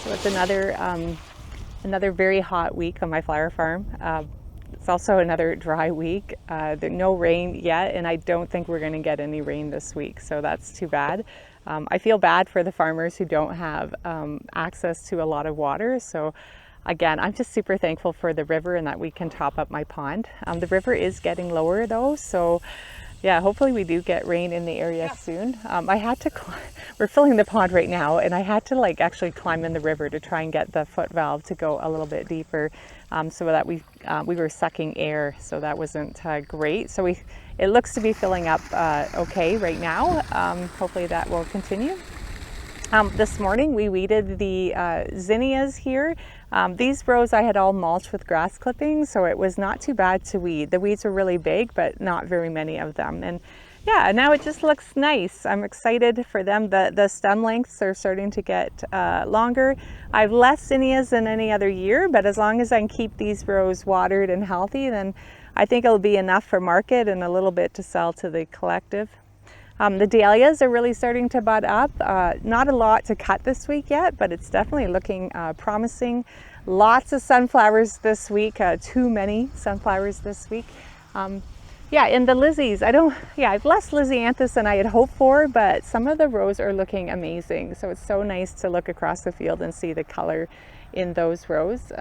So it's another very hot week on my flower farm. It's also another dry week. There's no rain yet, and I don't think we're going to get any rain this week, so that's too bad. I feel bad for the farmers who don't have access to a lot of water. So again, I'm just super thankful for the river and that we can top up my pond. The river is getting lower though, so yeah, hopefully we do get rain in the area soon. I had to, we're filling the pond right now, and I had to like actually climb in the river to try and get the foot valve to go a little bit deeper, so that we were sucking air, so that wasn't great. So it looks to be filling up okay right now. Hopefully that will continue. This morning we weeded the zinnias here. These rows I had all mulched with grass clippings, so it was not too bad to weed. The weeds were really big, but not very many of them. And yeah, now it just looks nice. I'm excited for them. The stem lengths are starting to get longer. I have less zinnias than any other year, but as long as I can keep these rows watered and healthy, then I think it'll be enough for market and a little bit to sell to the collective. The dahlias are really starting to bud up. Not a lot to cut this week yet, but it's definitely looking promising. Lots of sunflowers this week, too many sunflowers this week. Yeah, and the lizzies, I have less lisianthus than I had hoped for, but some of the rows are looking amazing. So it's so nice to look across the field and see the color in those rows.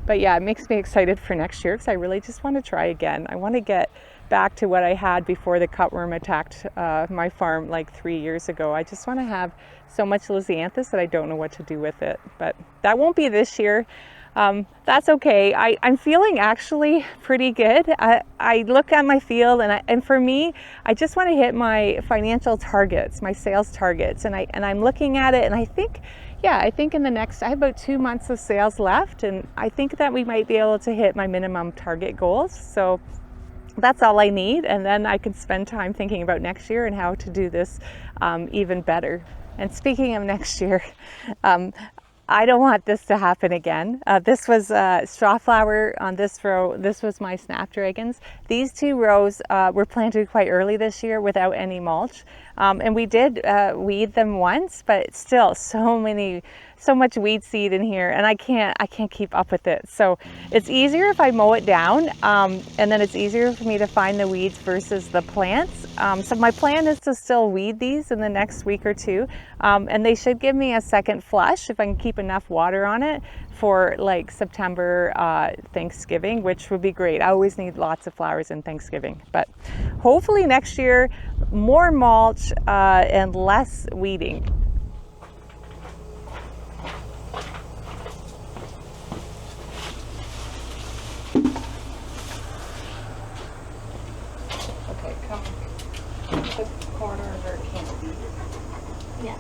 But yeah, it makes me excited for next year because I really just want to try again. I want to get back to what I had before the cutworm attacked my farm like 3 years ago. I just want to have so much lisianthus that I don't know what to do with it, but that won't be this year. That's okay. I'm feeling actually pretty good. I look at my field and for me, I just want to hit my financial targets, my sales targets, and I'm looking at it, and I think in the next, I have about 2 months of sales left, and I think that we might be able to hit my minimum target goals. So that's all I need, and then I can spend time thinking about next year and how to do this even better. And speaking of next year, I don't want this to happen again. This was straw flower on this row. This was my snapdragons. These 2 rows were planted quite early this year without any mulch. And we did weed them once, but still so much weed seed in here, and I can't keep up with it. So it's easier if I mow it down, and then it's easier for me to find the weeds versus the plants. So my plan is to still weed these in the next week or two, and they should give me a second flush if I can keep enough water on it for like September, Thanksgiving, which would be great. I always need lots of flowers in Thanksgiving, but hopefully next year more mulch and less weeding. Okay, come to the corner of our canopy. Yeah.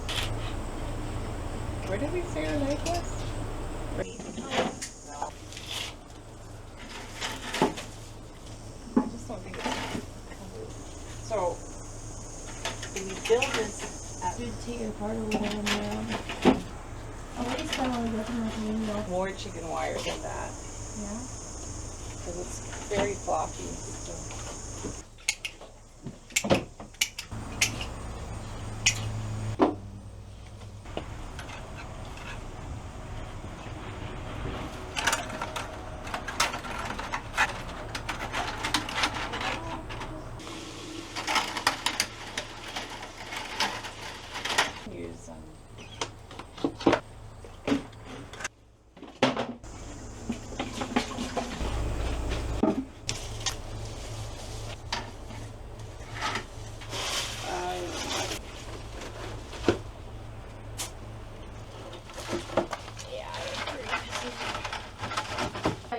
Where did we say our lake was? I just don't think it's so we build this at Should take it apart a little and I already spent all the looking like me though. more chicken wire than that Yeah. because it's very floppy. So.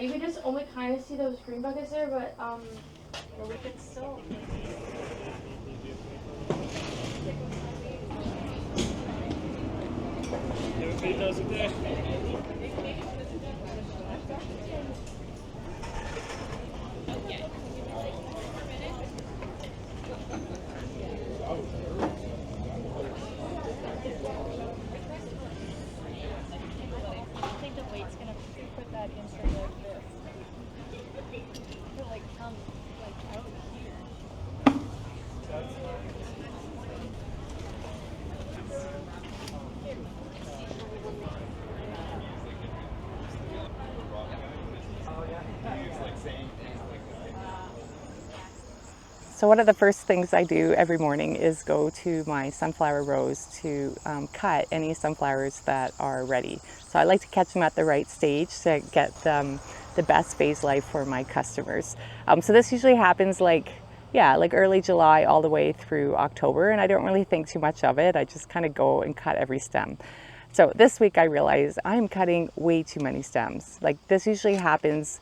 You can just only kind of see those green buckets there, but We could still. Everybody does it there. I think the weight's gonna put that insert like this. It'll like come like out here. So one of the first things I do every morning is go to my sunflower rows to cut any sunflowers that are ready. So I like to catch them at the right stage to get the best phase life for my customers. So this usually happens like early July all the way through October, and I don't really think too much of it. I just kind of go and cut every stem. So this week I realized I'm cutting way too many stems. Like this usually happens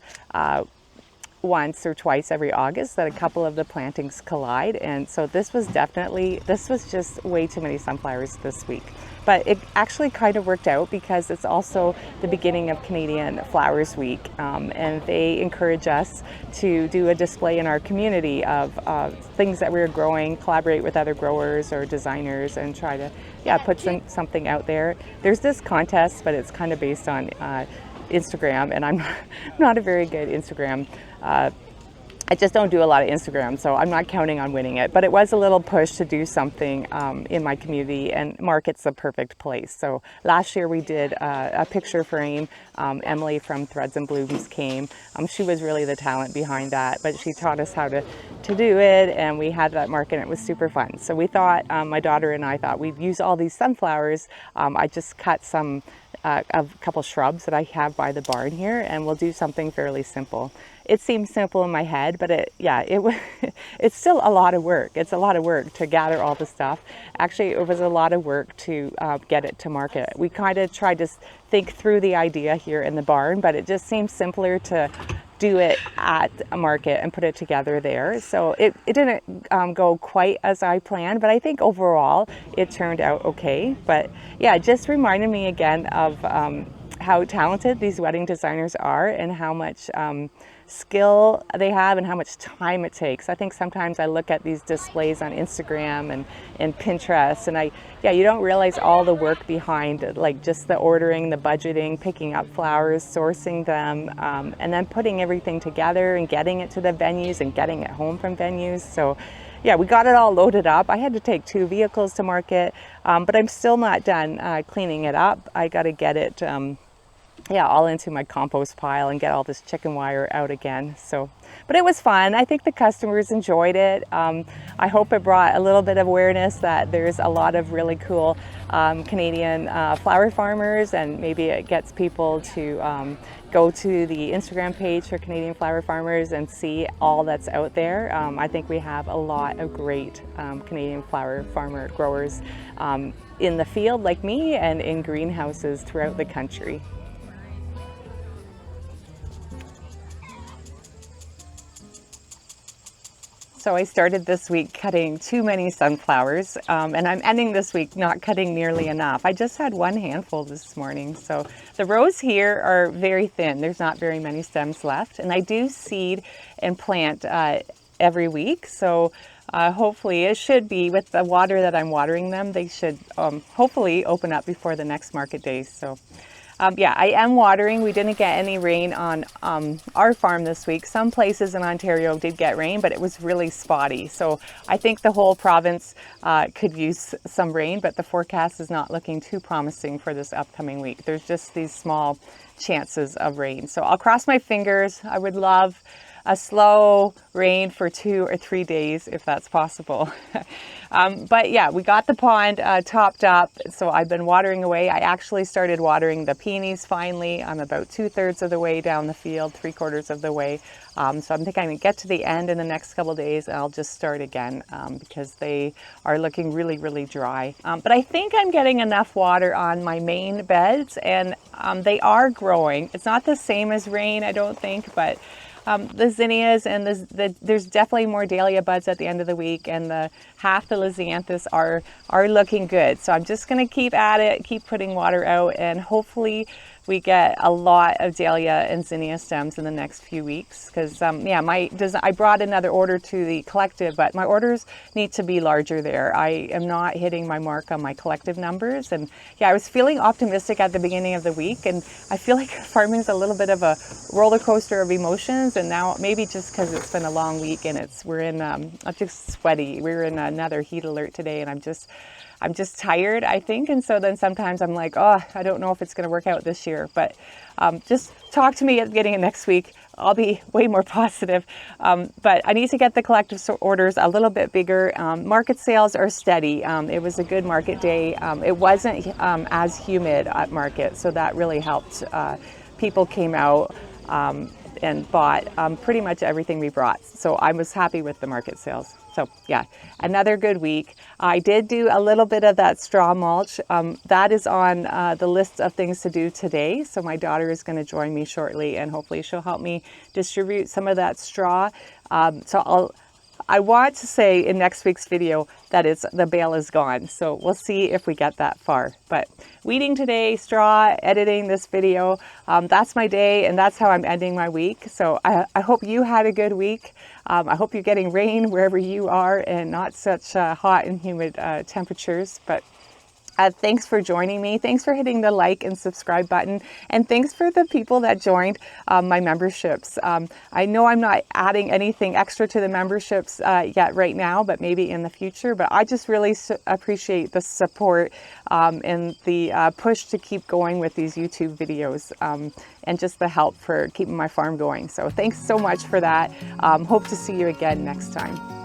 once or twice every August that a couple of the plantings collide, and so this was just way too many sunflowers this week. But it actually kind of worked out because it's also the beginning of Canadian Flowers Week, and they encourage us to do a display in our community of things that we're growing, collaborate with other growers or designers, and try to put something out there. There's this contest, but it's kind of based on Instagram, and I'm not a very good Instagram. I just don't do a lot of Instagram, so I'm not counting on winning it. But it was a little push to do something in my community, and Market's the perfect place. So last year we did a picture frame. Emily from Threads and Blooms came. She was really the talent behind that, but she taught us how to do it, and we had that market, and it was super fun. So we thought, my daughter and I thought we'd use all these sunflowers. I just cut a couple shrubs that I have by the barn here, and we'll do something fairly simple. It seems simple in my head, but it's still a lot of work. It's a lot of work to gather all the stuff. Actually, it was a lot of work to get it to market. We kind of tried to think through the idea here in the barn, but it just seems simpler to do it at a market and put it together there. So it didn't go quite as I planned, but I think overall it turned out okay. But yeah, it just reminded me again of how talented these wedding designers are, and how much skill they have and how much time it takes. I think sometimes I look at these displays on Instagram and Pinterest, and you don't realize all the work behind, like just the ordering, the budgeting, picking up flowers, sourcing them, and then putting everything together and getting it to the venues and getting it home from venues. So yeah, we got it all loaded up. I had to take 2 vehicles to market, but I'm still not done cleaning it up. I got to get it all into my compost pile and get all this chicken wire out again. So, but it was fun. I think the customers enjoyed it. I hope it brought a little bit of awareness that there's a lot of really cool Canadian flower farmers, and maybe it gets people to go to the Instagram page for Canadian flower farmers and see all that's out there. I think we have a lot of great Canadian flower farmer growers in the field like me, and in greenhouses throughout the country. So I started this week cutting too many sunflowers, and I'm ending this week not cutting nearly enough. I just had 1 handful this morning. So the rows here are very thin. There's not very many stems left, and I do seed and plant every week. So hopefully it should be, with the water that I'm watering them, they should hopefully open up before the next market day. So I am watering. We didn't get any rain on our farm this week. Some places in Ontario did get rain, but it was really spotty. So I think the whole province could use some rain, but the forecast is not looking too promising for this upcoming week. There's just these small chances of rain. So I'll cross my fingers. I would love a slow rain for 2 or 3 days if that's possible. But yeah, we got the pond topped up, so I've been watering away. I actually started watering the peonies finally. I'm about 2/3 of the way down the field, 3/4 of the way. So I'm thinking I'm going to get to the end in the next couple of days, and I'll just start again because they are looking really, really dry. But I think I'm getting enough water on my main beds, and they are growing. It's not the same as rain, I don't think, but the zinnias and there's definitely more dahlia buds at the end of the week, and half the lisianthus are looking good. So I'm just going to keep at it, keep putting water out, and hopefully we get a lot of dahlia and zinnia stems in the next few weeks. Because I brought another order to the collective, but my orders need to be larger there. I am not hitting my mark on my collective numbers, and I was feeling optimistic at the beginning of the week, and I feel like farming is a little bit of a roller coaster of emotions. And now maybe just because it's been a long week and I'm just sweaty. We're in another heat alert today, and I'm just tired, I think. And so then sometimes I'm like, oh, I don't know if it's going to work out this year. But just talk to me at the beginning of next week. I'll be way more positive. But I need to get the collective orders a little bit bigger. Market sales are steady. It was a good market day. It wasn't as humid at market, so that really helped. People came out and bought pretty much everything we brought. So I was happy with the market sales. So yeah, another good week. I did do a little bit of that straw mulch. That is on the list of things to do today. So my daughter is going to join me shortly, and hopefully she'll help me distribute some of that straw. I want to say in next week's video that the bale is gone. So we'll see if we get that far. But weeding today, straw, editing this video, that's my day, and that's how I'm ending my week. So I hope you had a good week. I hope you're getting rain wherever you are and not such hot and humid temperatures. But thanks for joining me. Thanks for hitting the like and subscribe button. And thanks for the people that joined my memberships. I know I'm not adding anything extra to the memberships yet right now, but maybe in the future. But I just really appreciate the support and the push to keep going with these YouTube videos and just the help for keeping my farm going. So thanks so much for that. Hope to see you again next time.